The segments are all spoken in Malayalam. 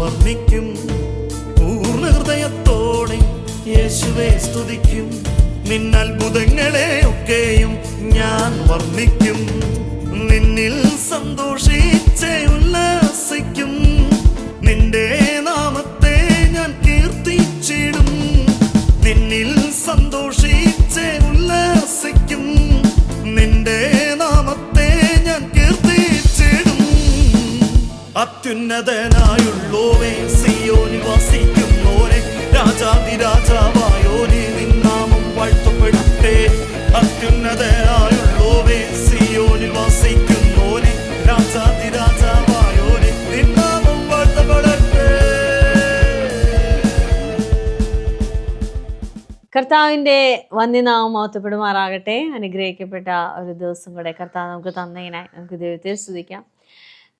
വർണ്ണിക്കും. പൂർണ്ണ ഹൃദയത്തോടെ യേശുവേ സ്തുതിക്കും. നിന്നത്ഭുതങ്ങളെ ഒക്കെയും ഞാൻ വർണ്ണിക്കും. നിന്നിൽ സന്തോഷിച്ച് ഉല്ലാസിക്കും. നിന്റെ നാമത്തെ ഞാൻ കീർത്തിച്ചിടും. നിന്നിൽ സന്തോഷിച്ച് ഉല്ലാസിക്കും. നിന്റെ നാമത്തെ ഞാൻ കീർത്തിച്ചിടും. അത്യുന്നതനായുള്ളോവേ, സിയോനിൽ വസിക്കുന്നോനെ, രാജാതിരാജാവായോനെ, നിൻ നാമം വാഴ്ത്തപ്പെടട്ടെ. അത്യുന്നതനായുള്ളോവേ, സിയോനിൽ വസിക്കുന്നോനെ, രാജാതിരാജാവായോനെ, നിൻ നാമം വാഴ്ത്തപ്പെടട്ടെ. കർത്താവിൻ്റെ വന്യനാമം മഹത്വപ്പെടുമാറാകട്ടെ. അനുഗ്രഹിക്കപ്പെട്ട ഒരു ദിവസം കൂടെ കർത്താവ് നമുക്ക് തന്നതിനായി നമുക്ക് ദൈവത്തെ സ്തുതിക്കാം.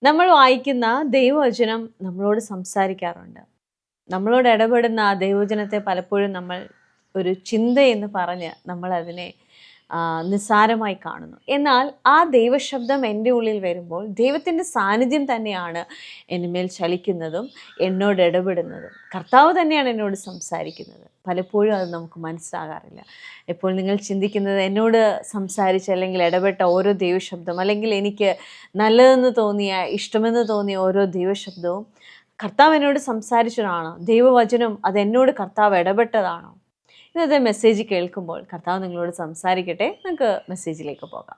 നമ്മൾ വായിക്കുന്ന ദൈവവചനം നമ്മളോട് സംസാരിക്കാറുണ്ട്. നമ്മളോട് ഇടപെടുന്ന ആ ദൈവവചനത്തെ പലപ്പോഴും നമ്മൾ ഒരു ചിന്തയെന്ന് പറഞ്ഞ് നമ്മളതിനെ നിസ്സാരമായി കാണുന്നു. എന്നാൽ ആ ദൈവശബ്ദം എൻ്റെ ഉള്ളിൽ വരുമ്പോൾ ദൈവത്തിൻ്റെ സാന്നിധ്യം തന്നെയാണ് എന്നിന്മേൽ ചലിക്കുന്നതും എന്നോട് ഇടപെടുന്നതും. കർത്താവ് തന്നെയാണ് എന്നോട് സംസാരിക്കുന്നത്. പലപ്പോഴും അത് നമുക്ക് മനസ്സിലാകാറില്ല. ഇപ്പോൾ നിങ്ങൾ ചിന്തിക്കുന്നത് എന്നോട് സംസാരിച്ച് അല്ലെങ്കിൽ ഇടപെട്ട ഓരോ ദൈവശബ്ദം, അല്ലെങ്കിൽ എനിക്ക് നല്ലതെന്ന് തോന്നിയ, ഇഷ്ടമെന്ന് തോന്നിയ ഓരോ ദൈവശബ്ദവും കർത്താവ് എന്നോട് സംസാരിച്ചതാണോ? ദൈവവചനം അതെന്നോട് കർത്താവ് ഇടപെട്ടതാണോ? ഇന്നത്തെ മെസ്സേജ് കേൾക്കുമ്പോൾ കർത്താവ് നിങ്ങളോട് സംസാരിക്കട്ടെ. നമുക്ക് മെസ്സേജിലേക്ക് പോകാം.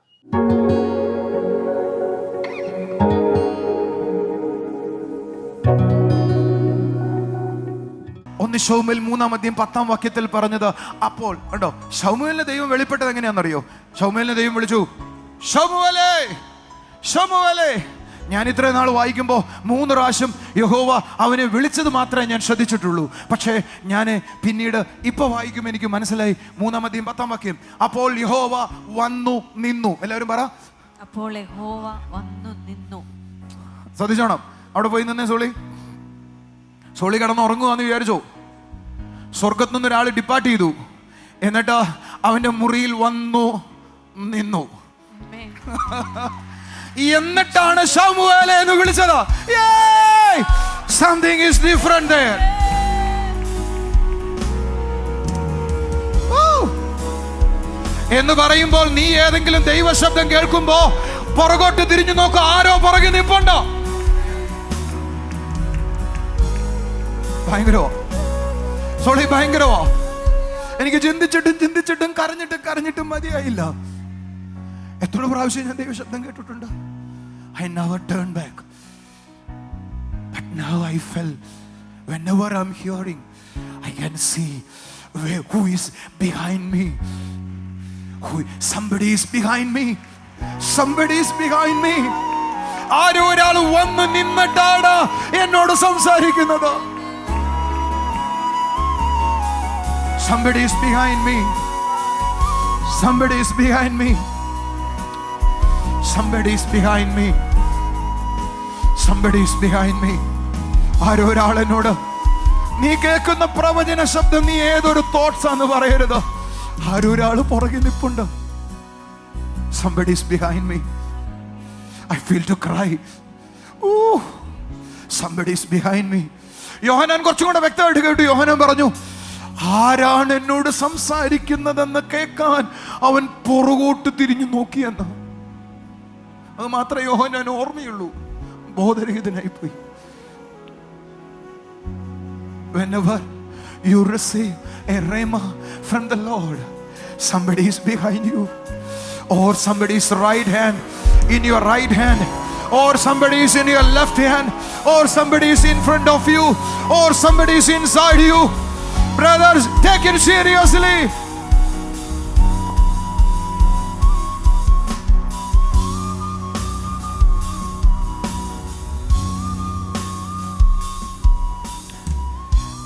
ഒന്ന് ശമൂവേൽ 3:10 പറഞ്ഞത്. അപ്പോൾ കണ്ടോ, ശമൂവേലിനെ ദൈവം വെളിപ്പെട്ടത് എങ്ങനെയാണെന്നറിയോ? ശമൂവേലിനെ ദൈവം വിളിച്ചു, ശമൂവേലേ, ശമൂവേലേ. ഞാൻ ഇത്രയും നാൾ വായിക്കുമ്പോൾ 3 പ്രാവശ്യം യഹോവ അവനെ വിളിച്ചത് മാത്രമേ ഞാൻ ശ്രദ്ധിച്ചിട്ടുള്ളൂ. പക്ഷേ ഞാൻ പിന്നീട് ഇപ്പോൾ വായിക്കുമ്പോൾ എനിക്ക് മനസ്സിലായി 3:10. അപ്പോൾ യഹോവ വന്നു നിന്നു. എല്ലാവരും പറ, അപ്പോൾ യഹോവ വന്നു നിന്നു. ശ്രദ്ധിച്ചോണം. അവിടെ പോയി നിന്നേ. സോളി കിടന്ന് ഉറങ്ങുവാന്ന് വിചാരിച്ചോ? സ്വർഗത്തു നിന്ന് ഒരാൾ ഡിപ്പാർട്ട് ചെയ്തു, എന്നിട്ട് അവന്റെ മുറിയിൽ വന്നു നിന്നു. എന്നിട്ടാണ് ശമൂവേലേ എന്ന് വിളിച്ചത്. Something is different there. എന്ന് പറയുമ്പോൾ നീ ഏതെങ്കിലും ദൈവശബ്ദം കേൾക്കുമ്പോ പുറകോട്ട് തിരിഞ്ഞു നോക്കുക, ആരോ പുറകെ നിൽപ്പുണ്ടോ? ഭയങ്കരവോ സോളി, ഭയങ്കരവോ? എനിക്ക് ചിന്തിച്ചിട്ടും കരഞ്ഞിട്ടും മതിയായില്ല. എത്ര പ്രാവശ്യം ഞാൻ ദൈവശബ്ദം കേട്ടിട്ടുണ്ട്. I never turned back. But now I felt, whenever I'm hearing, I can see who is behind me. Somebody is behind me. Somebody is behind me. ആരോ ഒരാൾ വന്ന് നിന്നിട്ടാണ് എന്നോട് സംസാരിക്കുന്നത്. Somebody is behind me. Somebody is behind me. Somebody is behind me. Somebody is behind me. ആരോ ഒരാൾ എന്നോട്, നീ കേൾക്കുന്ന പ്രവചന ശബ്ദം നീ ഏതൊരു തോട്ട്സ് ആന്ന് പറയരുത്. ആരോ ഒരാൾ പുറകെ നിൽപ്പുണ്ട്. Somebody is behind me. I feel to cry. Ooh, somebody is behind me. യോഹന്നാൻ കുറച്ചും കൂടെ വ്യക്തമായിട്ട് കേട്ടു. യോഹന്നാൻ പറഞ്ഞു, ആരാണ് എന്നോട് സംസാരിക്കുന്നതെന്ന് കേൾക്കാൻ അവൻ പുറകോട്ട് തിരിഞ്ഞു നോക്കിയെന്ന്. അത് മാത്രമേ യോഹന്നാൻ ഓർമ്മയുള്ളൂ. ബോധരഹിതനായി പോയി. Whenever you receive a rhema from the Lord, somebody is behind you, or somebody's right hand in your right hand, or somebody is in your left hand, or somebody is in front of you, or somebody is inside you. Brothers, take it seriously.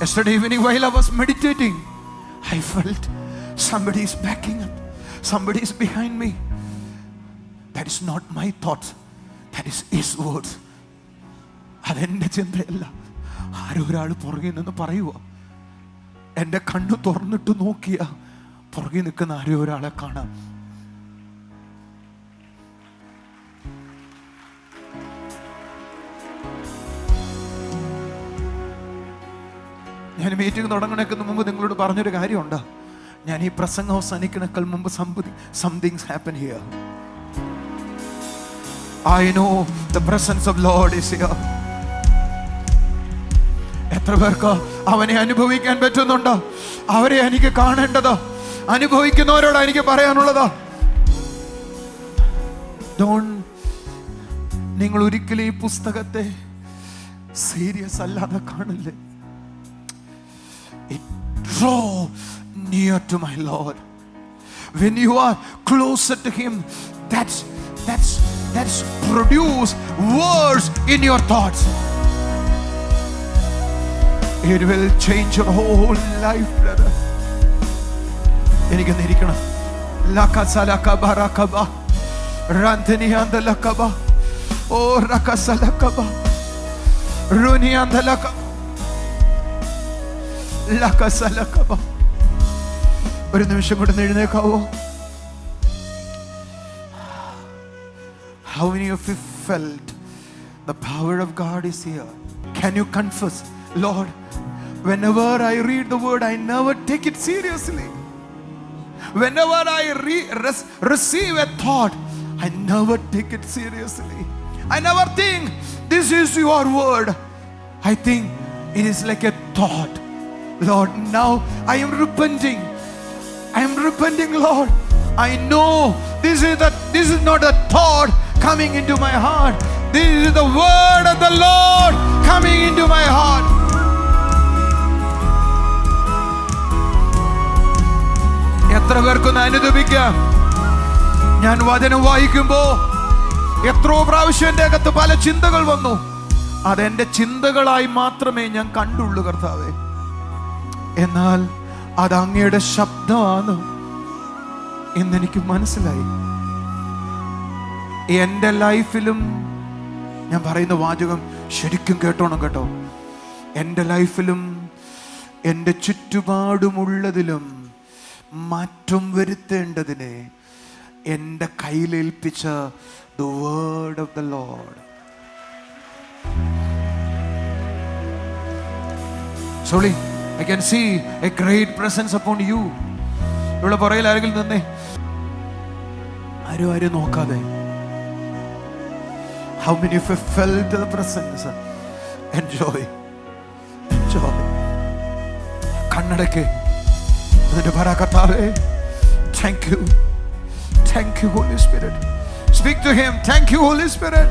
Yesterday evening while I was meditating, I felt somebody is backing up. Somebody is behind me. That is not my thoughts. That is His words. അതെന്റെ ചിന്തയല്ല. ആരോ ഒരാൾ പുറകെ നിന്ന് പറയുക. എൻ്റെ കണ്ണു തുറന്നിട്ട് നോക്കിയ പുറകെ നിൽക്കുന്ന ആരോ ഒരാളെ കാണാം. ഞാൻ മീറ്റിംഗ് തുടങ്ങണേക്കുന്ന മുമ്പ് നിങ്ങളോട് പറഞ്ഞൊരു കാര്യമുണ്ട്. ഞാൻ ഈ പ്രസംഗം അവസാനിക്കണേക്കാൾ മുമ്പ് somethings happen here. I know the presence of Lord is here. എത്ര പേർക്ക് അവനെ അനുഭവിക്കാൻ പറ്റുന്നുണ്ടോ? അവരെ എനിക്ക് കാണേണ്ടത്. അനുഭവിക്കുന്നവരോട് എനിക്ക് പറയാനുള്ളത്, നിങ്ങൾ ഒരിക്കലും ഈ പുസ്തകത്തെ സീരിയസ് അല്ലാതെ കാണില്ലേ. Draw near to my Lord. When you are closer to Him, that's produce words in your thoughts. It will change your whole life, brother. എനിക്ക് നിരിക്കണം. ലകസലകബറകബ റന്തനിയന്തലകബ ഓ റകസലകബ റുനിയന്തലക ലകസലകബ. ഒരു നിമിഷം കൂടെ എഴുന്നേൽക്കാവോ? How many of you felt the power of God is here? Can you confess, Lord, whenever I read the word, I never take it seriously. Whenever I receive a thought, I never take it seriously. I never think this is your word. I think it is like a thought. Lord, now I am repenting. Lord. I know this is not a thought coming into my heart. This is the word of the Lord coming into my heart. എത്ര പേർക്കൊന്ന് അനുദപിക്കാം? ഞാൻ വചനം വായിക്കുമ്പോ എത്രയോ പ്രാവശ്യം എൻ്റെ അകത്ത് പല ചിന്തകൾ വന്നു. അതെന്റെ ചിന്തകളായി മാത്രമേ ഞാൻ കണ്ടുള്ളൂ കർത്താവേ. എന്നാൽ അത് അങ്ങയുടെ ശബ്ദമാണ് എന്നെനിക്ക് മനസ്സിലായി. എൻ്റെ ലൈഫിലും ഞാൻ പറയുന്ന വാചകം ശരിക്കും കേട്ടോണം കേട്ടോ. എൻ്റെ ലൈഫിലും എൻ്റെ ചുറ്റുപാടുമുള്ളതിലും മാറ്റം വരുത്തേണ്ടതിനെ എൻ്റെ കയ്യിലേൽപ്പിച്ച the word of the Lord. Slowly I can see a great presence upon you. ഇവിടെ പുറകിൽ ആരെങ്കിലും നിന്നേ, ആരും നോക്കാതെ. How many of you felt the presence? Enjoy. കണ്ണടയ്ക്ക് എന്നിട്ട് പറ, കർത്താവേ, thank you Holy Spirit. Speak to Him. Thank you Holy Spirit.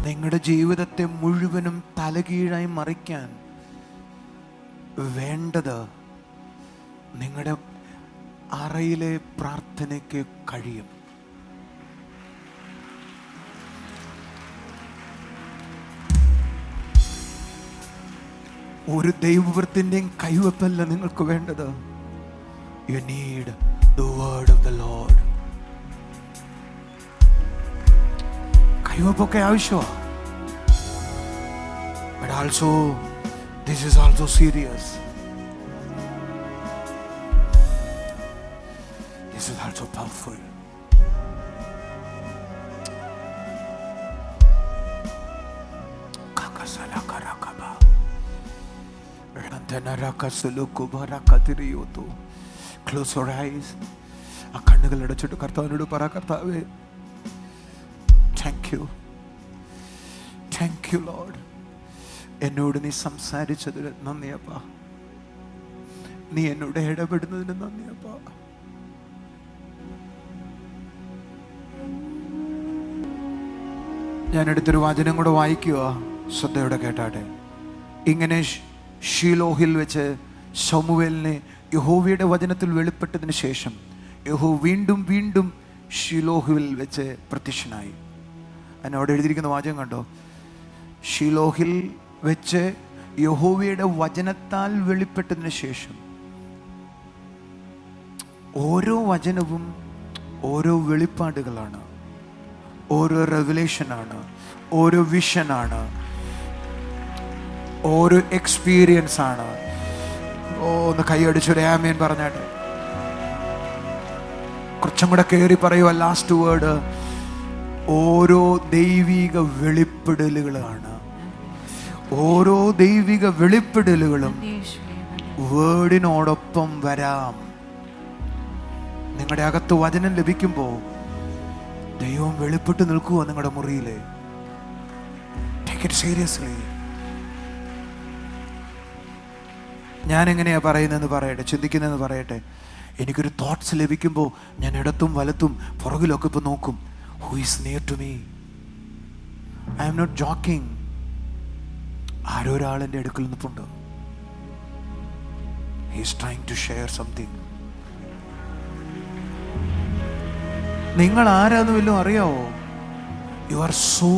നിങ്ങളുടെ ജീവിതത്തെ മുഴുവനും തലകീഴായി മറിക്കാൻ വേണ്ടത് നിങ്ങളുടെ അറയിലെ പ്രാർത്ഥനയ്ക്ക് കഴിയും. ഒരു ദൈവവൃത്തിന്റെയും കൈവപ്പല്ല നിങ്ങൾക്ക് വേണ്ടത്. You need the word of the Lord. കൈവപ്പൊക്കെ ആവശ്യമാണ്. But also this is also serious. This is also powerful. Close your eyes. ആ കണ്ണുകൾ അടച്ചിട്ട് കർത്താവിനോട് പറ, കർത്താവേ, താങ്ക് യു ലോർഡ്. എന്നോട് നീ സംസാരിച്ചതിന് നന്ദിയപ്പാ. നീ എന്നോട് ഇടപെടുന്നതിന് നന്ദിയപ്പാ. ഞാൻ എടുത്തൊരു വചനം കൂടെ വായിക്കുക, ശ്രദ്ധയോടെ കേട്ടാട്ടെ. ഇങ്ങനെ ഷീലോഹിൽ വെച്ച് ശമൂവേലിനെ യഹോവയുടെ വചനത്തിൽ വെളിപ്പെട്ടതിന് ശേഷം യഹോവ വീണ്ടും ഷീലോഹിൽ വെച്ച് പ്രത്യക്ഷനായി. അതിനോട് എഴുതിയിരിക്കുന്ന വാചകം കണ്ടോ? ഷീലോഹിൽ വെച്ച് യഹോവയുടെ വചനത്താൽ വെളിപ്പെട്ടതിന് ശേഷം. ഓരോ വചനവും ഓരോ വെളിപ്പാടുകളാണ്, ഓരോ റെവലേഷനാണ്, ഓരോ വിഷനാണ്, ഓരോ എക്സ്പീരിയൻസ് ആണ്. ഒന്ന് കൈയടിച്ചൊരു ആമേൻ പറഞ്ഞാട്ടെ. കുറച്ചും കൂടെ കയറി പറയുക. ലാസ്റ്റ് വേർഡ്, ഓരോ ദൈവിക വെളിപ്പെടലുകളാണ്. ഓരോ ദൈവിക വെളിപ്പെടലുകളും വേർഡിനോടൊപ്പം വരാം. നിങ്ങളുടെ അകത്ത് വചനം ലഭിക്കുമ്പോൾ ദൈവം വെളിപ്പെട്ട് നിൽക്കുക നിങ്ങളുടെ മുറിയില്. Take it seriously. ഞാൻ എങ്ങനെയാ പറയുന്നതെന്ന് പറയട്ടെ, ചിന്തിക്കുന്നതെന്ന് പറയട്ടെ. എനിക്കൊരു തോട്ട്സ് ലഭിക്കുമ്പോൾ ഞാൻ ഇടത്തും വലത്തും പുറകിലൊക്കെ ഇപ്പോൾ നോക്കും. Who is near to me? I am not joking. ആരോ ഒരാളെൻ്റെ അടുക്കൽ നിൽപ്പുണ്ട്. He is trying to share something. നിങ്ങൾ ആരാന്ന് വല്ലതും അറിയാവോ? You are so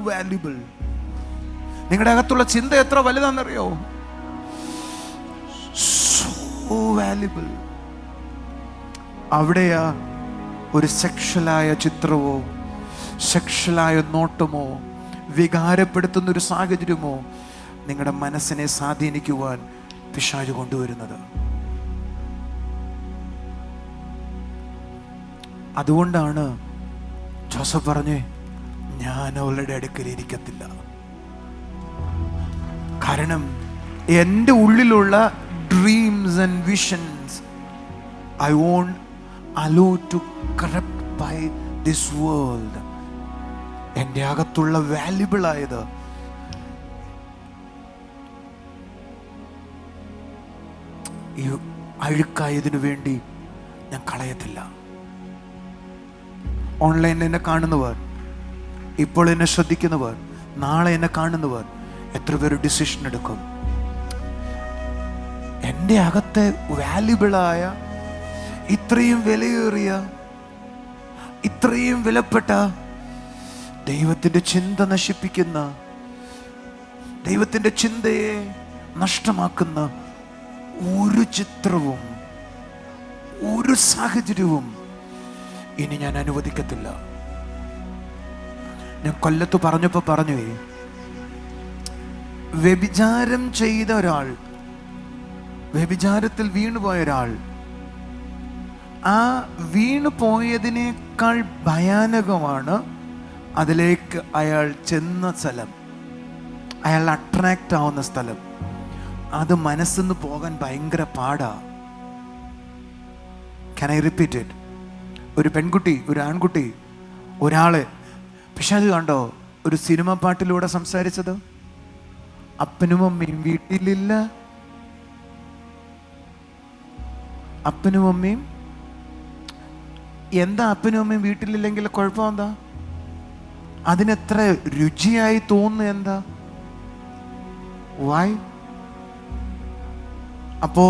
valuable. നിങ്ങളുടെ അകത്തുള്ള ചിന്ത എത്ര വലുതാണെന്നറിയോ? So valuable. അവിടെയാ ഒരു സെക്ഷലായ ചിത്രമോ സെക്ഷലായ നോട്ടമോ വികാരപ്പെടുത്തുന്ന ഒരു സാഹചര്യമോ നിങ്ങളുടെ മനസ്സിനെ സ്വാധീനിക്കുവാൻ പിശാച് കൊണ്ടുവരുന്നത്. അതുകൊണ്ടാണ് ജോസഫ് പറഞ്ഞേ, ഞാൻ അവളുടെ അടുക്കൽ ഇരിക്കത്തില്ല. കാരണം എൻ്റെ ഉള്ളിലുള്ള dreams and visions I won't allow to corrupt by this world. എൻ്റെ അകത്തുള്ള വാല്യുബിൾ ആയത് ഈ അഴുക്കായതിനു വേണ്ടി ഞാൻ കളയത്തില്ല. ഓൺലൈനിൽ എന്നെ കാണുന്നവർ, ഇപ്പോൾ എന്നെ ശ്രദ്ധിക്കുന്നവർ, നാളെ എന്നെ കാണുന്നവർ, എത്ര പേര് ഡിസിഷൻ എടുക്കും? എൻ്റെ അകത്തെ വാല്യുബിളായ, ഇത്രയും വിലയേറിയ, ഇത്രയും വിലപ്പെട്ട, ദൈവത്തിൻ്റെ ചിന്ത നശിപ്പിക്കുന്ന, ദൈവത്തിൻ്റെ ചിന്തയെ നഷ്ടമാക്കുന്ന ഒരു ചിത്രവും ഒരു സാഹചര്യവും ഇനി ഞാൻ അനുവദിക്കത്തില്ല. ഞാൻ കൊല്ലത്ത് പറഞ്ഞപ്പോൾ പറഞ്ഞു, വ്യഭിചാരം ചെയ്ത ഒരാൾ, വ്യഭിചാരത്തിൽ വീണുപോയ ഒരാൾ, ആ വീണു പോയതിനേക്കാൾ ഭയാനകമാണ് അതിലേക്ക് അയാൾ ചെന്ന സ്ഥലം, അയാൾ അട്രാക്റ്റ് ആവുന്ന സ്ഥലം. അത് മനസ്സിന്ന് പോകാൻ ഭയങ്കര പാടാ. Can I repeat it? ഒരു പെൺകുട്ടി, ഒരു ആൺകുട്ടി, ഒരാള്, പക്ഷെ അത് കണ്ടോ ഒരു സിനിമ പാട്ടിലൂടെ സംസാരിച്ചത്? അപ്പനും അമ്മയും വീട്ടിലില്ല, അപ്പനും അമ്മയും എന്താ? അപ്പനും അമ്മയും വീട്ടിലില്ലെങ്കിൽ കുഴപ്പം എന്താ? അതിനെത്ര രുചിയായി തോന്നുന്നു എന്താ? വൈ? അപ്പോ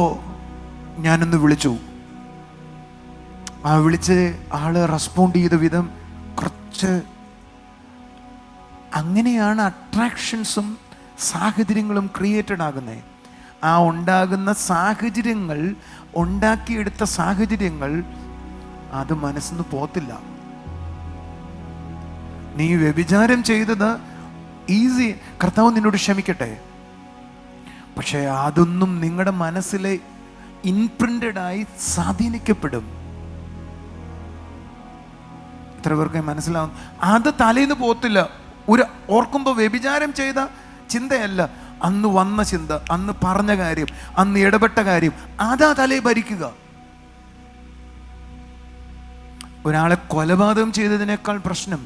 ഞാനൊന്ന് വിളിച്ചു. ആ വിളിച്ച് ആള് റെസ്പോണ്ട് ചെയ്ത വിധം കുറച്ച്, അങ്ങനെയാണ് അട്രാക്ഷൻസും സാഹചര്യങ്ങളും ക്രിയേറ്റഡ് ആകുന്നത്. ആ ഉണ്ടാകുന്ന സാഹചര്യങ്ങൾ, ഉണ്ടാക്കിയെടുത്ത സാഹചര്യങ്ങൾ അത് മനസ്സിന്ന് പോത്തില്ല. നീ വ്യഭിചാരം ചെയ്തത് ഈസി, കർത്താവ് നിന്നോട് ക്ഷമിക്കട്ടെ, പക്ഷെ അതൊന്നും നിങ്ങളുടെ മനസ്സിലെ ഇൻപ്രിന്റഡ് സ്വാധീനിക്കപ്പെടും. എത്ര പേർക്ക് മനസ്സിലാവും? അത് തലേന്ന് പോത്തില്ല. ഒരു ഓർക്കുമ്പോൾ വ്യഭിചാരം ചെയ്ത ചിന്തയല്ല, അന്ന് വന്ന ചിന്ത, അന്ന് പറഞ്ഞ കാര്യം, അന്ന് ഇടപെട്ട കാര്യം, അതാ തലേ ഭരിക്കുക. ഒരാളെ കൊലപാതകം ചെയ്തതിനേക്കാൾ പ്രശ്നം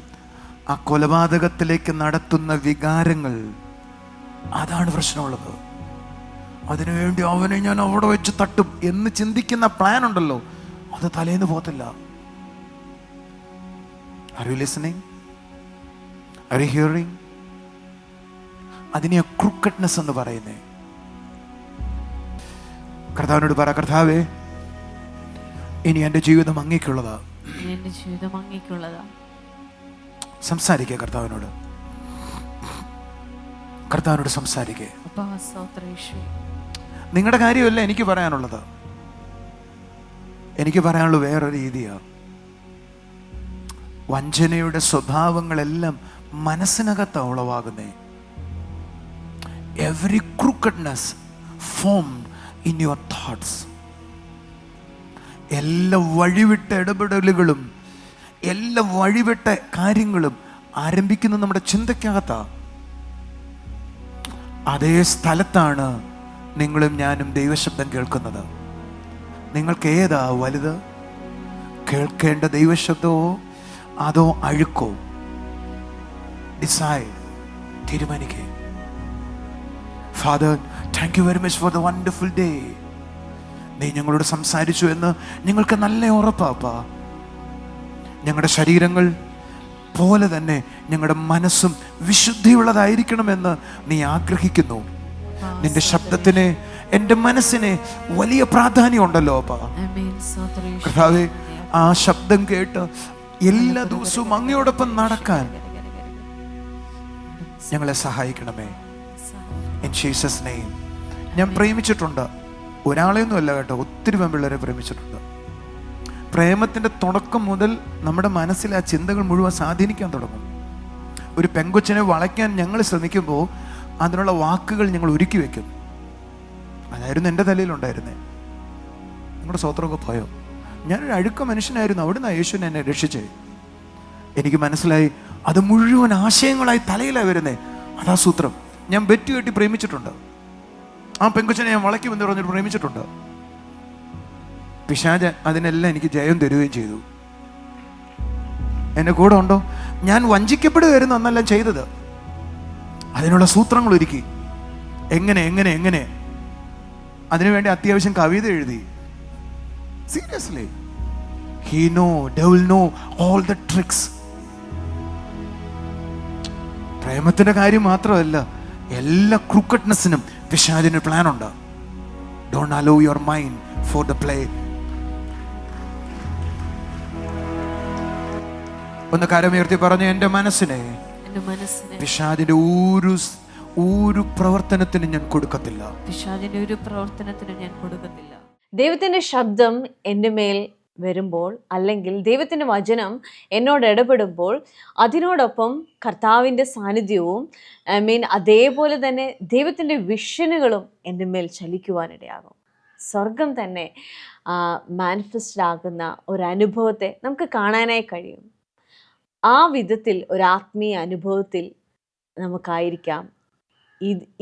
ആ കൊലപാതകത്തിലേക്ക് നടത്തുന്ന വികാരങ്ങൾ, അതാണ് പ്രശ്നമുള്ളത്. അതിനുവേണ്ടി അവനെ ഞാൻ അവിടെ വെച്ച് തട്ടും എന്ന് ചിന്തിക്കുന്ന പ്ലാൻ ഉണ്ടല്ലോ, അത് തലേന്ന് പോത്തില്ല. Are you listening? Are you hearing? അതിനെ ക്രൂക്കഡ്നെസ് എന്ന് പറയുന്നേ. കർത്താവിനോട് പറ, കർത്താവേ, ഇനി എൻ്റെ ജീവിതം അങ്ങേക്കുള്ളതാ. എൻ്റെ ജീവിതം അങ്ങേക്കുള്ളതാ. സംസാരിക്കുക കർത്താവിനോട്. കർത്താവിനോട് സംസാരിക്കുക. നിങ്ങളുടെ കാര്യമല്ല എനിക്ക് പറയാനുള്ളത്. എനിക്ക് പറയാനുള്ള വേറൊരു രീതിയാണ്. വഞ്ചനയുടെ സ്വഭാവങ്ങളെല്ലാം മനസ്സിനകത്ത് ഉളവാകുന്നേ. Every crookedness formed in your thoughts. എല്ലാ വഴിവിട്ട ഇടപെടലുകളും എല്ലാ വഴിവിട്ട കാര്യങ്ങളും ആരംഭിക്കുന്നത് നമ്മുടെ ചിന്തയ്ക്കകത്താ. അതേ സ്ഥലത്താണ് നിങ്ങളും ഞാനും ദൈവശബ്ദം കേൾക്കുന്നത്. നിങ്ങൾക്ക് ഏതാ വലുത്? കേൾക്കേണ്ട ദൈവശബ്ദമോ അതോ അഴുക്കോ? ഡിസൈഡ്, തീരുമാനിക്കേ. Father, thank you very much for the wonderful day. നീ ഞങ്ങളോട് സംസാരിച്ചു എന്ന് ഞങ്ങൾക്ക് നല്ല ഉറപ്പാപ്പാ. ഞങ്ങളുടെ ശരീരങ്ങൾ പോലെ തന്നെ ഞങ്ങളുടെ മനസ്സും വിശുദ്ധിയുള്ളതായിരിക്കണമെന്ന് നീ ആഗ്രഹിക്കുന്നു. നിന്റെ ശബ്ദത്തിന് എൻ്റെ മനസ്സിന് വലിയ പ്രാധാന്യം ഉണ്ടല്ലോ അപ്പാ. കർത്താവേ, ആ ശബ്ദം കേട്ട് എല്ലാ ദിവസവും അങ്ങയോടൊപ്പം നടക്കാൻ ഞങ്ങളെ സഹായിക്കണമേ. In Jesus name. ഞാൻ പ്രേമിച്ചിട്ടുണ്ട്, ഒരാളെയൊന്നും അല്ല കേട്ടോ, ഒത്തിരി പെൺപിള്ളേരെ പ്രേമിച്ചിട്ടുണ്ട്. പ്രേമത്തിൻ്റെ തുടക്കം മുതൽ നമ്മുടെ മനസ്സിൽ ആ ചിന്തകൾ മുഴുവൻ സ്വാധീനിക്കാൻ തുടങ്ങും. ഒരു പെങ്കൊച്ചിനെ വളയ്ക്കാൻ ഞങ്ങൾ ശ്രമിക്കുമ്പോൾ അതിനുള്ള വാക്കുകൾ ഞങ്ങൾ ഒരുക്കി വെക്കും. അതായിരുന്നു എൻ്റെ തലയിലുണ്ടായിരുന്നേ. നിങ്ങളുടെ സ്വത്രമൊക്കെ പോയോ? ഞാനൊരു അഴുക്ക മനുഷ്യനായിരുന്നു, അവിടുന്ന് യേശുവിനെ എന്നെ രക്ഷിച്ചേ. എനിക്ക് മനസ്സിലായി അത് മുഴുവൻ ആശയങ്ങളായി തലയിലാണ് വരുന്നേ. അതാ സൂത്രം. ഞാൻ ബെറ്റ് കെട്ടി പ്രേമിച്ചിട്ടുണ്ട്. ആ പെങ്കൊച്ചിനെ ഞാൻ വളയ്ക്കുമെന്ന് പറഞ്ഞിട്ട് പ്രേമിച്ചിട്ടുണ്ട്. പിശാച് അതിനെല്ലാം എനിക്ക് ജയം തരുകയും ചെയ്തു. എന്നെ കൂടെ ഉണ്ടോ? ഞാൻ വഞ്ചിക്കപ്പെടുകയായിരുന്നു അന്നെല്ലാം ചെയ്തത്. അതിനുള്ള സൂത്രങ്ങൾ ഒരുക്കി. എങ്ങനെ എങ്ങനെ എങ്ങനെ അതിനുവേണ്ടി അത്യാവശ്യം കവിത എഴുതി. Seriously, he know, devil know all the tricks. പ്രേമത്തിന്റെ കാര്യം മാത്രമല്ല, എല്ലാ ക്രൂക്കട്ട്നെസ്സിനും പിശാചിന് പ്ലാൻ ഉണ്ട്. Don't allow your mind for the play. ഒന്ന് കരമുയർത്തി പറഞ്ഞു, എൻ്റെ മനസ്സിനെ പിശാചിന്റെ ഒരു പ്രവർത്തനത്തിന് ഞാൻ കൊടുക്കത്തില്ല. ദൈവത്തിന്റെ ശബ്ദം എൻ്റെ മേൽ വരുമ്പോൾ, അല്ലെങ്കിൽ ദൈവത്തിൻ്റെ വചനം എന്നോട് ഇടപെടുമ്പോൾ, അതിനോടൊപ്പം കർത്താവിൻ്റെ സാന്നിധ്യവും അതേപോലെ തന്നെ ദൈവത്തിൻ്റെ വിഷനുകളും എൻ്റെ മേൽ ചലിക്കുവാനിടയാകും. സ്വർഗം തന്നെ മാനിഫെസ്റ്റ് ആകുന്ന ഒരു അനുഭവത്തെ നമുക്ക് കാണാനായി കഴിയും. ആ വിധത്തിൽ ഒരു ആത്മീയ അനുഭവത്തിൽ നമുക്കായിരിക്കാം.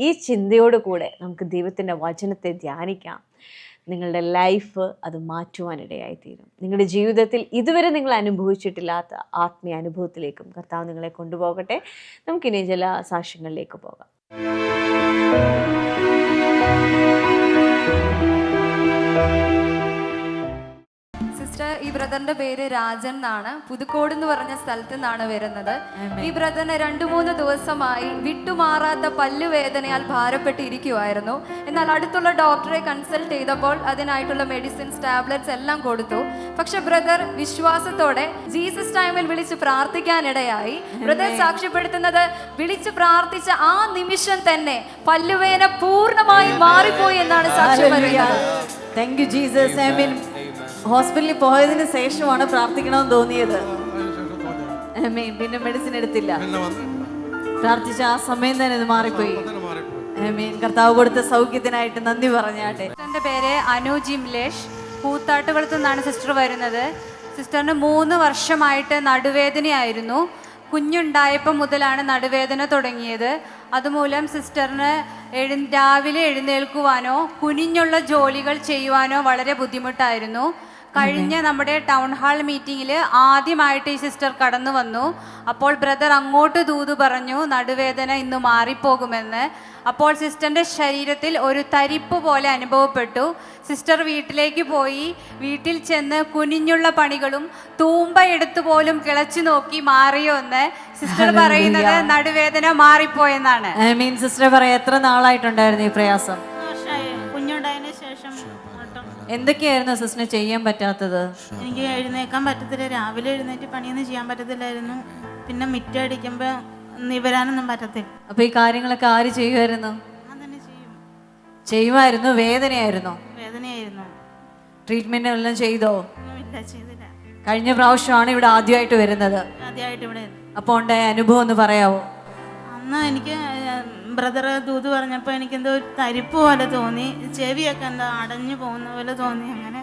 ഈ ചിന്തയോട് കൂടെ നമുക്ക് ദൈവത്തിൻ്റെ വചനത്തെ ധ്യാനിക്കാം. നിങ്ങളുടെ ലൈഫ് അത് മാറ്റുവാനിടയായിത്തീരും. നിങ്ങളുടെ ജീവിതത്തിൽ ഇതുവരെ നിങ്ങൾ അനുഭവിച്ചിട്ടില്ലാത്ത ആത്മീയ അനുഭവത്തിലേക്കും കർത്താവ് നിങ്ങളെ കൊണ്ടുപോകട്ടെ. നമുക്കിനി ചില സാക്ഷ്യങ്ങളിലേക്ക് പോകാം. ഈ ബ്രദറിന്റെ പേര് രാജൻ എന്നാണ്. പുതുക്കോട് എന്ന് പറഞ്ഞ സ്ഥലത്ത് നിന്നാണ് വരുന്നത്. ഈ ബ്രദറിന് 2-3 ദിവസമായി വിട്ടുമാറാത്ത പല്ലുവേദനയാൽ ഭാരപ്പെട്ടിരിക്കുമായിരുന്നു. എന്നാൽ അടുത്തുള്ള ഡോക്ടറെ കൺസൾട്ട് ചെയ്തപ്പോൾ അതിനായിട്ടുള്ള മെഡിസിൻസ്, ടാബ്ലറ്റ്സ് എല്ലാം കൊടുത്തു. പക്ഷെ ബ്രദർ വിശ്വാസത്തോടെ ജീസസ് ടൈമിൽ വിളിച്ച് പ്രാർത്ഥിക്കാനിടയായി. ബ്രദർ സാക്ഷ്യപ്പെടുത്തുന്നത്, വിളിച്ച് പ്രാർത്ഥിച്ച ആ നിമിഷം തന്നെ പല്ലുവേദന പൂർണ്ണമായി മാറിപ്പോയി എന്നാണ് സാക്ഷ്യം പറയുന്നത്. Thank you Jesus. ആമേൻ. ഹോസ്പിറ്റലിൽ പോയതിന് ശേഷമാണ് പ്രാർത്ഥിക്കണമെന്ന് തോന്നിയത്. പിന്നെ മെഡിസിൻ എടുത്തില്ല, പ്രാർത്ഥിച്ച ആ സമയം തന്നെ ഇത് മാറിപ്പോയി. കർത്താവ് കൊടുത്ത സൗഖ്യത്തിനായിട്ട് നന്ദി പറഞ്ഞാട്ടെ. സിസ്റ്ററിന്റെ പേര് അനു ജിംലേഷ്. കൂത്താട്ടുകുളത്തു നിന്നാണ് സിസ്റ്റർ വരുന്നത്. സിസ്റ്ററിന് 3 വർഷമായിട്ട് നടുവേദനയായിരുന്നു. കുഞ്ഞുണ്ടായപ്പോൾ മുതലാണ് നടുവേദന തുടങ്ങിയത്. അതുമൂലം സിസ്റ്ററിന് രാവിലെ എഴുന്നേൽക്കുവാനോ കുനിഞ്ഞുള്ള ജോലികൾ ചെയ്യുവാനോ വളരെ ബുദ്ധിമുട്ടായിരുന്നു. കഴിഞ്ഞ നമ്മുടെ ടൗൺ ഹാൾ മീറ്റിങ്ങിൽ ആദ്യമായിട്ട് ഈ സിസ്റ്റർ കടന്നു വന്നു. അപ്പോൾ ബ്രദർ അങ്ങോട്ട് ദൂത് പറഞ്ഞു, നടുവേദന ഇന്ന് മാറിപ്പോകുമെന്ന്. അപ്പോൾ സിസ്റ്ററിൻ്റെ ശരീരത്തിൽ ഒരു തരിപ്പ് പോലെ അനുഭവപ്പെട്ടു. സിസ്റ്റർ വീട്ടിലേക്ക് പോയി. വീട്ടിൽ ചെന്ന് കുനിഞ്ഞുള്ള പണികളും തൂമ്പ എടുത്തു പോലും കിളച്ചു നോക്കി, മാറിയോ എന്ന്. സിസ്റ്റർ പറയുന്നത് നടുവേദന മാറിപ്പോയെന്നാണ്. സിസ്റ്റർ പറയാം, എത്ര നാളായിട്ടുണ്ടായിരുന്നു ഈ പ്രയാസം? കുഞ്ഞുണ്ടായതിനു ശേഷം. എന്തൊക്കെയായിരുന്നു സിസ്റ്ററിന് ചെയ്യാൻ പറ്റാത്തത്? എനിക്ക് എഴുന്നേക്കാൻ പറ്റത്തില്ല. രാവിലെ എഴുന്നേറ്റ് പണിയൊന്നും ചെയ്യാൻ പറ്റത്തില്ലായിരുന്നു. പിന്നെ മിറ്റടിക്കുമ്പോൾ നിവരാനൊന്നും പറ്റത്തില്ല. അപ്പൊ ഈ കാര്യങ്ങളൊക്കെ ആര് ചെയ്യുമായിരുന്നു? ചെയ്യുമായിരുന്നു. വേദനയായിരുന്നു. ട്രീറ്റ്മെന്റ് എല്ലാം ചെയ്തോ? ചെയ്തില്ല. കഴിഞ്ഞ പ്രാവശ്യമാണ് ഇവിടെ ആദ്യമായിട്ട് വരുന്നത്. ആദ്യമായിട്ട് ഇവിടെ. അപ്പൊ ഉണ്ടായ അനുഭവം ഒന്ന് പറയാവോ? അന്ന് എനിക്ക് ബ്രദർ ദൂത് പറഞ്ഞപ്പോൾ എനിക്കെന്തോ ഒരു തരിപ്പ് പോലെ തോന്നി, ചെവിയൊക്കെ എന്താ അടഞ്ഞു പോകുന്ന പോലെ തോന്നി. അങ്ങനെ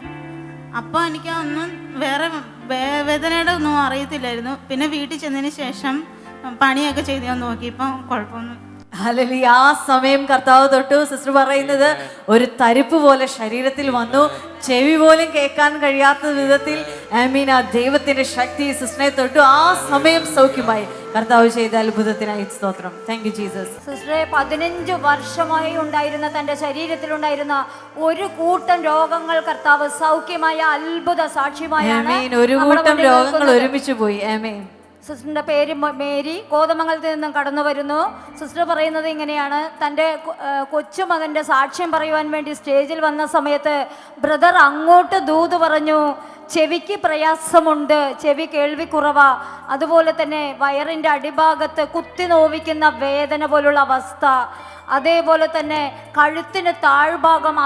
അപ്പോൾ എനിക്ക് ഒന്നും വേറെ വേദനയുടെ ഒന്നും അറിയത്തില്ലായിരുന്നു. പിന്നെ വീട്ടിൽ ചെന്നതിന് ശേഷം പണിയൊക്കെ ചെയ്ത് ഞാൻ നോക്കിയപ്പോൾ കുഴപ്പമൊന്നും. ഹല്ലേലൂയ. ആ സമയം കർത്താവ് തൊട്ടു. സിസ്റ്റർ പറയുന്നത് ഒരു തരിപ്പ് പോലെ ശരീരത്തിൽ വന്നു, ചെവി പോലും കേൾക്കാൻ കഴിയാത്ത വിധത്തിൽ ആ ദൈവത്തിന്റെ ശക്തി സിസ്റ്ററിനെ തൊട്ടു. ആ സമയം സൗഖ്യമായി. കർത്താവ് ചെയ്ത അത്ഭുതത്തിനായി സ്തോത്രം. Thank you Jesus. സിസ്റ്ററെ, 15 വർഷമായി ഉണ്ടായിരുന്ന തൻ്റെ ശരീരത്തിലുണ്ടായിരുന്ന ഒരു കൂട്ടം രോഗങ്ങൾ കർത്താവ് സൗഖ്യമായ അത്ഭുത സാക്ഷ്യമായാണ് ഒരു കൂട്ടം രോഗങ്ങൾ ഒരുമിച്ച് പോയി. ആമേൻ. സിസ്റ്ററിൻ്റെ പേര് മേരി, കോതമംഗലത്തിൽ നിന്നും കടന്നു വരുന്നു. സിസ്റ്റർ പറയുന്നത് ഇങ്ങനെയാണ്: തൻ്റെ കൊച്ചുമകൻ്റെ സാക്ഷ്യം പറയുവാൻ വേണ്ടി സ്റ്റേജിൽ വന്ന സമയത്ത് ബ്രദർ അങ്ങോട്ട് ദൂത് പറഞ്ഞു, ചെവിക്ക് പ്രയാസമുണ്ട്, ചെവി കേൾവി കുറവാ, അതുപോലെ തന്നെ വയറിൻ്റെ അടിഭാഗത്ത് കുത്തി നോവിക്കുന്ന വേദന പോലുള്ള അവസ്ഥ, അതേപോലെ തന്നെ കഴുത്തിന് താഴ്ഭാഗം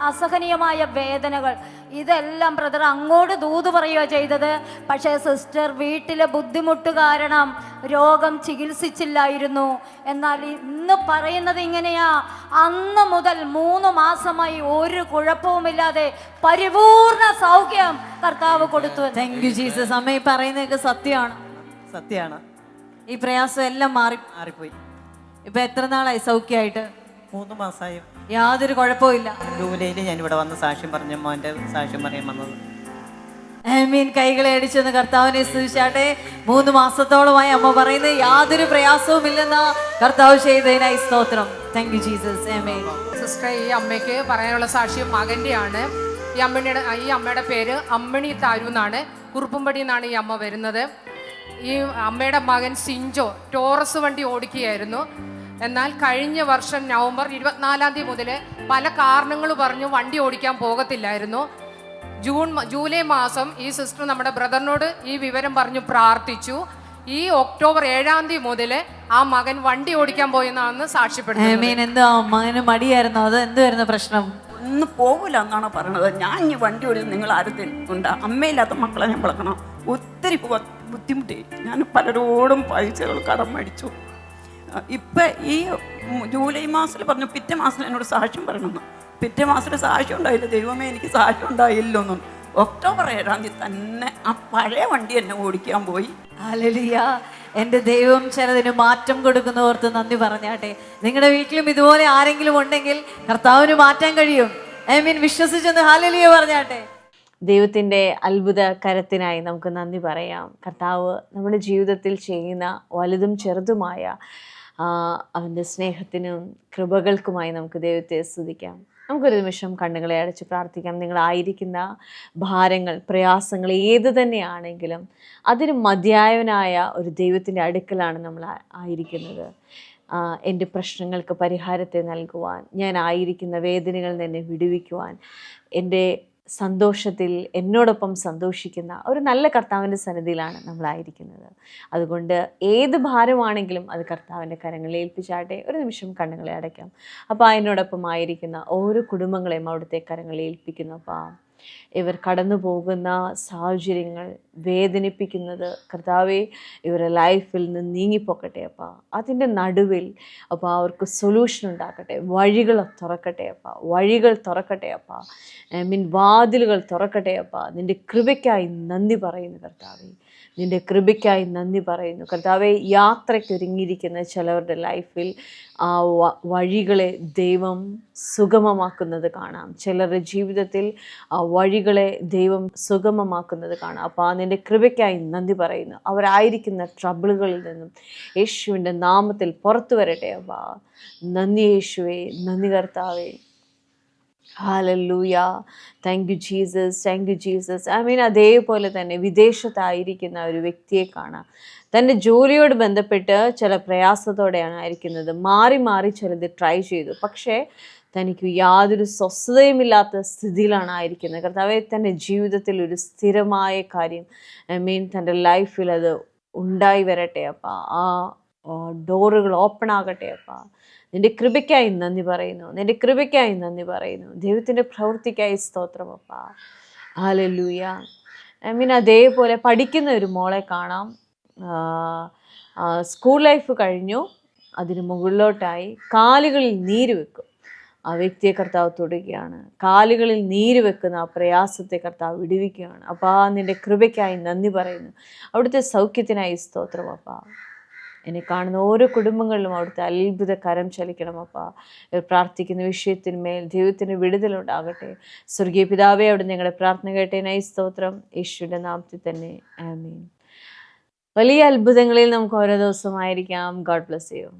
അസഹനീയമായ വേദനകൾ, ഇതെല്ലാം ബ്രദർ അങ്ങോട്ട് ദൂത് പറയുക ചെയ്തത്. പക്ഷേ സിസ്റ്റർ വീട്ടിലെ ബുദ്ധിമുട്ട് കാരണം രോഗം ചികിത്സിച്ചില്ലായിരുന്നു. എന്നാൽ ഇന്ന് പറയുന്നത് ഇങ്ങനെയാ: അന്ന് മുതൽ 3 മാസമായി ഒരു കുഴപ്പവുമില്ലാതെ പരിപൂർണ സൗഖ്യം കർത്താവ് കൊടുത്തു. Thank you Jesus. അമ്മ ഈ പറയുന്നതൊക്കെ സത്യമാണ്. ഈ പ്രയാസം എല്ലാം മാറിപ്പോയി. ഇപ്പൊ എത്ര നാളായി സൗഖ്യമായിട്ട്? 3 മാസമായി. യാതൊരു കുഴപ്പമില്ല. ജൂലൈയിൽ ഞാൻ ഇവിടെ വന്ന് സാക്ഷ്യം പറഞ്ഞ മോൻ്റെ സാക്ഷ്യം പറയാൻ വന്നത്. ആമീൻ. കൈകളെ അടിച്ചെന്ന് കർത്താവിനെ സ്തുതിച്ചാട്ടെ. 3 മാസത്തോളമായി അമ്മ പറയുന്നത് യാതൊരു പ്രയാസവും ഇല്ലെന്ന കർത്താവ് ചെയ്തതിനായി സ്തോത്രം. Thank you Jesus. Amin. Sister, ഈ അമ്മയ്ക്ക് പറയാനുള്ള സാക്ഷ്യം മകൻ്റെയാണ്. ഈ അമ്മയുടെ പേര് അമ്മണി താരു എന്നാണ്. കുറുപ്പുംപടി എന്നാണ് ഈ അമ്മ വരുന്നത്. ഈ അമ്മയുടെ മകൻ സിഞ്ചോ ടോറസ് വണ്ടി ഓടിക്കുകയായിരുന്നു. എന്നാൽ കഴിഞ്ഞ വർഷം നവംബർ 24-ാം തീയതി മുതൽ പല കാരണങ്ങൾ പറഞ്ഞു വണ്ടി ഓടിക്കാൻ പോകത്തില്ലായിരുന്നു. ജൂലൈ മാസം ഈ സിസ്റ്റർ നമ്മുടെ ബ്രദറിനോട് ഈ വിവരം പറഞ്ഞു പ്രാർത്ഥിച്ചു. ഈ ഒക്ടോബർ 7-ാം തീയതി മുതൽ ആ മകൻ വണ്ടി ഓടിക്കാൻ പോയെന്നാണ് സാക്ഷ്യപ്പെടുന്നത്. എന്താ മകന് മടിയായിരുന്നു? അത് എന്തായിരുന്നു പ്രശ്നം? ഒന്നും പോകില്ല എന്നാണ് പറയണത്. ഞാൻ ഈ വണ്ടി ഓടി നിങ്ങൾ ആരും ഉണ്ട്, അമ്മയില്ലാത്ത മക്കളെ ഞാൻ വളർത്തണം. ഒത്തിരി ബുദ്ധിമുട്ടി. ഞാൻ പലരോടും പൈസകൾ കടം മേടിച്ചു. ഇപ്പം ഈ ജൂലൈ മാസത്തിൽ പറഞ്ഞു പിറ്റേ മാസം എന്നോട് സാക്ഷ്യം പറയണമെന്ന്. പിറ്റേ മാസത്തിൽ സാക്ഷ്യം ഉണ്ടായില്ല. ദൈവമേ, എനിക്ക് സാക്ഷ്യം ഉണ്ടായില്ലൊന്നും. ഒക്ടോബർ 7-ാം തീയതി തന്നെ ആ പഴയ വണ്ടി എന്നെ ഓടിക്കാൻ പോയി. ഹല്ലേലൂയ. എൻ്റെ ദൈവം ചിലതിന് മാറ്റം കൊടുക്കുന്നവർക്ക് നന്ദി പറഞ്ഞാട്ടെ. നിങ്ങളുടെ വീട്ടിലും ഇതുപോലെ ആരെങ്കിലും ഉണ്ടെങ്കിൽ കർത്താവിന് മാറ്റാൻ കഴിയും. ആമീൻ. വിശ്വസിച്ചെന്ന് ഹല്ലേലൂയ പറഞ്ഞാട്ടെ. ദൈവത്തിൻ്റെ അത്ഭുത കരത്തിനായി നമുക്ക് നന്ദി പറയാം. കർത്താവ് നമ്മുടെ ജീവിതത്തിൽ ചെയ്യുന്ന വലുതും ചെറുതുമായ അവൻ്റെ സ്നേഹത്തിനും കൃപകൾക്കുമായി നമുക്ക് ദൈവത്തെ സ്തുതിക്കാം. നമുക്കൊരു നിമിഷം കണ്ണുകളെ അടച്ച് പ്രാർത്ഥിക്കാം. നിങ്ങളായിരിക്കുന്ന ഭാരങ്ങൾ, പ്രയാസങ്ങൾ ഏത് തന്നെയാണെങ്കിലും അതിന് മതിയായവനായ ഒരു ദൈവത്തിൻ്റെ അടുക്കലാണ് നമ്മൾ ആയിരിക്കുന്നത്. എൻ്റെ പ്രശ്നങ്ങൾക്ക് പരിഹാരത്തെ നൽകുവാൻ, ഞാൻ ആയിരിക്കുന്ന വേദനകളിൽ നിന്ന് എന്നെ വിടുവിക്കുവാൻ, എൻ്റെ സന്തോഷത്തിൽ എന്നോടൊപ്പം സന്തോഷിക്കുന്ന ഒരു നല്ല കർത്താവിൻ്റെ സന്നിധിയിലാണ് നമ്മളായിരിക്കുന്നത്. അതുകൊണ്ട് ഏത് ഭാരമാണെങ്കിലും അത് കർത്താവിൻ്റെ കരങ്ങളിൽ ഏൽപ്പിച്ചാട്ടെ. ഒരു നിമിഷം കണ്ണുകളെ അടയ്ക്കാം. അപ്പോൾ അതിനോടൊപ്പം ആയിരിക്കുന്ന ഓരോ കുടുംബങ്ങളെയും അവിടുത്തെ കരങ്ങളിൽ ഏൽപ്പിക്കുന്നു. അപ്പോൾ ഇവർ കടന്നു പോകുന്ന സാഹചര്യങ്ങൾ വേദനിപ്പിക്കുന്നത് കർത്താവെ ഇവരുടെ ലൈഫിൽ നിന്ന് നീങ്ങിപ്പോക്കട്ടെ അപ്പാ. അതിൻ്റെ നടുവിൽ അപ്പോൾ അവർക്ക് സൊല്യൂഷൻ ഉണ്ടാക്കട്ടെ, വഴികൾ തുറക്കട്ടെ അപ്പാ, വഴികൾ തുറക്കട്ടെ അപ്പാ, വാതിലുകൾ തുറക്കട്ടെ അപ്പാ. നിൻ്റെ കൃപയ്ക്കായി നന്ദി പറയുന്നു കർത്താവെ, നിൻ്റെ കൃപയ്ക്കായി നന്ദി പറയുന്നു കർത്താവെ. യാത്രയ്ക്കൊരുങ്ങിയിരിക്കുന്ന ചിലവരുടെ ലൈഫിൽ ആ വഴികളെ ദൈവം സുഗമമാക്കുന്നത് കാണാം. ചിലരുടെ ജീവിതത്തിൽ ആ വഴികളെ ദൈവം സുഗമമാക്കുന്നത് കാണാം. അപ്പോൾ നിൻ്റെ കൃപയ്ക്കായി നന്ദി പറയുന്നു. അവരായിരിക്കുന്ന ട്രബിളുകളിൽ നിന്നും യേശുവിൻ്റെ നാമത്തിൽ പുറത്തു വരട്ടെ അപ്പാ. നന്ദി യേശുവേ, നന്ദി കർത്താവേ. Hallelujah. Thank you Jesus, thank you Jesus. അതേപോലെ തന്നെ വിദേശത്തായിരിക്കുന്ന ഒരു വ്യക്തിയെ കാണാം. തൻ്റെ ജോലിയോട് ബന്ധപ്പെട്ട് ചില പ്രയാസത്തോടെയാണ് ആയിരിക്കുന്നത്. മാറി മാറി ചിലത് ട്രൈ ചെയ്തു, പക്ഷേ തനിക്ക് യാതൊരു സ്വസ്ഥതയുമില്ലാത്ത സ്ഥിതിയിലാണ് ആയിരിക്കുന്നത്. കർത്താവേ, തൻ്റെ ജീവിതത്തിൽ ഒരു സ്ഥിരമായ കാര്യം തൻ്റെ ലൈഫിൽ അത് ഉണ്ടായി വരട്ടെ അപ്പാ. ആ ഡോറുകൾ ഓപ്പൺ ആകട്ടെ അപ്പാ. നിൻ്റെ കൃപയ്ക്കായി നന്ദി പറയുന്നു, നിൻ്റെ കൃപയ്ക്കായി നന്ദി പറയുന്നു. ദൈവത്തിൻ്റെ പ്രവൃത്തിക്കായി സ്തോത്രം അപ്പാ. ഹല്ലേലൂയ. അതേപോലെ പഠിക്കുന്ന ഒരു മോളെ കാണാം. സ്കൂൾ ലൈഫ് കഴിഞ്ഞു, അതിന് മുകളിലോട്ടായി കാലുകളിൽ നീര് വെക്കും. ആ വ്യക്തിയെ കർത്താവ് തൊടുകയാണ്. കാലുകളിൽ നീര് വെക്കുന്ന ആ പ്രയാസത്തെ കർത്താവ് വിടുവിക്കുകയാണ്. അപ്പാ, നിൻ്റെ കൃപയ്ക്കായി നന്ദി പറയുന്നു. അവിടുത്തെ സൗഖ്യത്തിനായി സ്തോത്രം അപ്പാ. എന്നെ കാണുന്ന ഓരോ കുടുംബങ്ങളിലും അവിടുത്തെ അത്ഭുത കരം ചലിക്കണം അപ്പാ. പ്രാർത്ഥിക്കുന്ന വിഷയത്തിന്മേൽ ദൈവത്തിന് വിടുതലുണ്ടാകട്ടെ. സ്വർഗീയ പിതാവേ, അവിടെ ഞങ്ങളുടെ പ്രാർത്ഥന കേട്ടതിനായി സ്തോത്രം. യേശുവിൻ്റെ നാമത്തിൽ തന്നെ ആമേൻ. വലിയ അത്ഭുതങ്ങളിൽ നമുക്ക് ഓരോ ദിവസമായിരിക്കാം. God bless you.